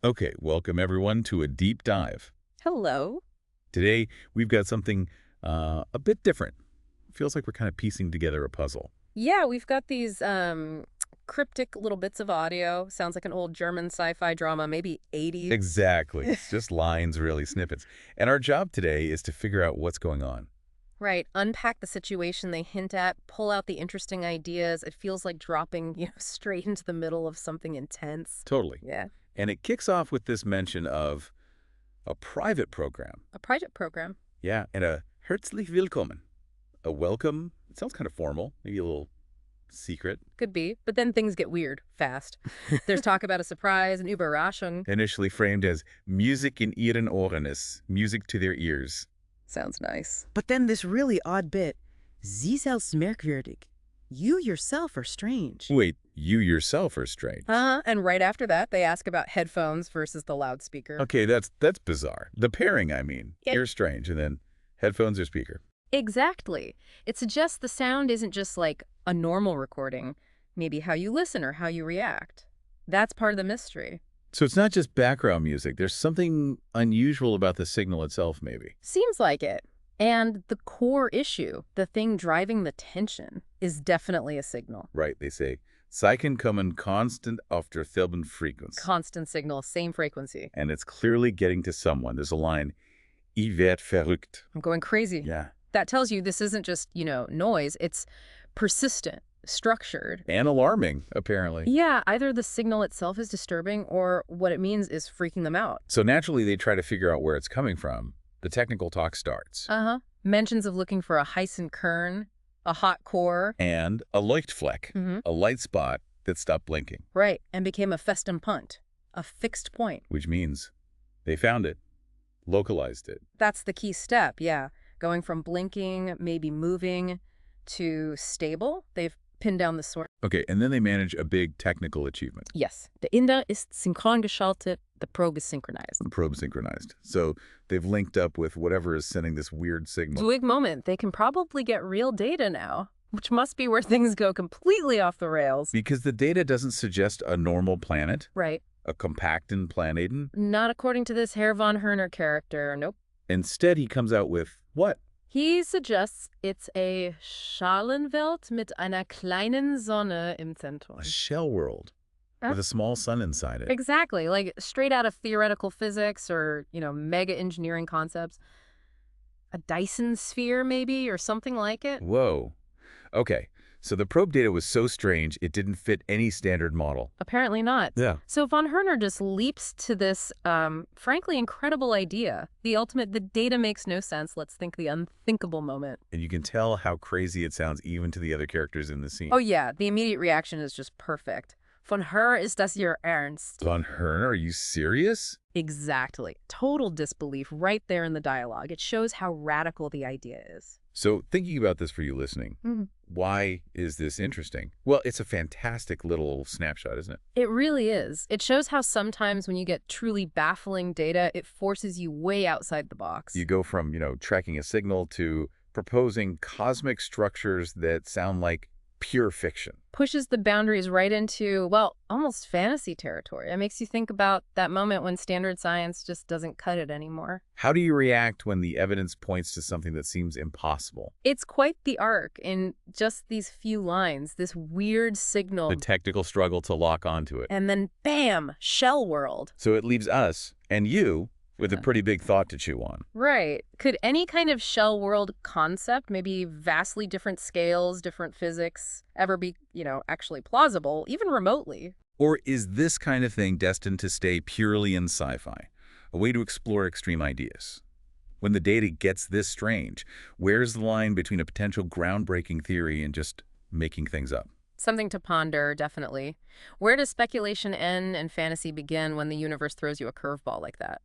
Okay, welcome everyone to a deep dive. Hello. Today, we've got something a bit different. Feels like we're kind of piecing together a puzzle. Yeah, we've got these cryptic little bits of audio. Sounds like an old German sci-fi drama, maybe 80s. Exactly. It's just lines, really, snippets. And our job today is to figure out what's going on. Right. Unpack the situation they hint at, pull out the interesting ideas. It feels like dropping, straight into the middle of something intense. Totally. Yeah. And it kicks off with this mention of a private program. A private program. Yeah, and a herzlich willkommen. A welcome. It sounds kind of formal, maybe a little secret. Could be. But then things get weird fast. There's talk about a surprise, an Überraschung. Initially framed as Musik in ihren Ohren ist, music to their ears. Sounds nice. But then this really odd bit. Sie selbst merkwürdig. You yourself are strange. Wait, you yourself are strange. And right after that, they ask about headphones versus the loudspeaker. Okay, that's bizarre. The pairing, I mean. Yeah. You're strange, and then headphones or speaker. Exactly. It suggests the sound isn't just like a normal recording, maybe how you listen or how you react. That's part of the mystery. So it's not just background music. There's something unusual about the signal itself, maybe. Seems like it. And the core issue, the thing driving the tension, is definitely a signal. Right, they say, Zeichen kommen konstant auf derselben Frequenz. Constant signal, same frequency. And it's clearly getting to someone. There's a line, Ich werd verrückt. I'm going crazy. Yeah. That tells you this isn't just, noise. It's persistent, structured. And alarming, apparently. Yeah, either the signal itself is disturbing or what it means is freaking them out. So naturally, they try to figure out where it's coming from. The technical talk starts. Mentions of looking for a heißen Kern, a hot core. And a Leuchtfleck, a light spot that stopped blinking. Right, and became a festem punt, a fixed point. Which means they found it, localized it. That's the key step, yeah. Going from blinking, maybe moving, to stable. They've pinned down the source. Okay, and then they manage a big technical achievement. Yes. The Inder ist synchron geschaltet, the probe is synchronized. The probe synchronized. So they've linked up with whatever is sending this weird signal. Big moment. They can probably get real data now, which must be where things go completely off the rails. Because the data doesn't suggest a normal planet, Right. a compacted planeten. Not according to this Herr von Herner character, nope. Instead, he comes out with what? He suggests it's a Schalenwelt mit einer kleinen Sonne im Zentrum. A shell world with a small sun inside it. Exactly, like straight out of theoretical physics or, mega engineering concepts. A Dyson sphere, maybe, or something like it. Whoa. Okay, so the probe data was so strange it didn't fit any standard model. Apparently not. Yeah. So von Herner just leaps to this, frankly, incredible idea. The data makes no sense. Let's think the unthinkable moment. And you can tell how crazy it sounds even to the other characters in the scene. Oh, yeah. The immediate reaction is just perfect. Von Herr, ist das Ihr Ernst? Von Herner, are you serious? Exactly. Total disbelief right there in the dialogue. It shows how radical the idea is. So thinking about this for you listening, why is this interesting? Well, it's a fantastic little snapshot, isn't it? It really is. It shows how sometimes when you get truly baffling data, it forces you way outside the box. You go from, tracking a signal to proposing cosmic structures that sound like pure fiction. Pushes the boundaries right into, well, almost fantasy territory. It makes you think about that moment when standard science just doesn't cut it anymore. How do you react when the evidence points to something that seems impossible? It's quite the arc in just these few lines, this weird signal. The technical struggle to lock onto it. And then, bam, shell world. So it leaves us and you with a pretty big thought to chew on. Right. Could any kind of shell world concept, maybe vastly different scales, different physics, ever be, actually plausible, even remotely? Or is this kind of thing destined to stay purely in sci-fi, a way to explore extreme ideas? When the data gets this strange, where's the line between a potential groundbreaking theory and just making things up? Something to ponder, definitely. Where does speculation end and fantasy begin when the universe throws you a curveball like that?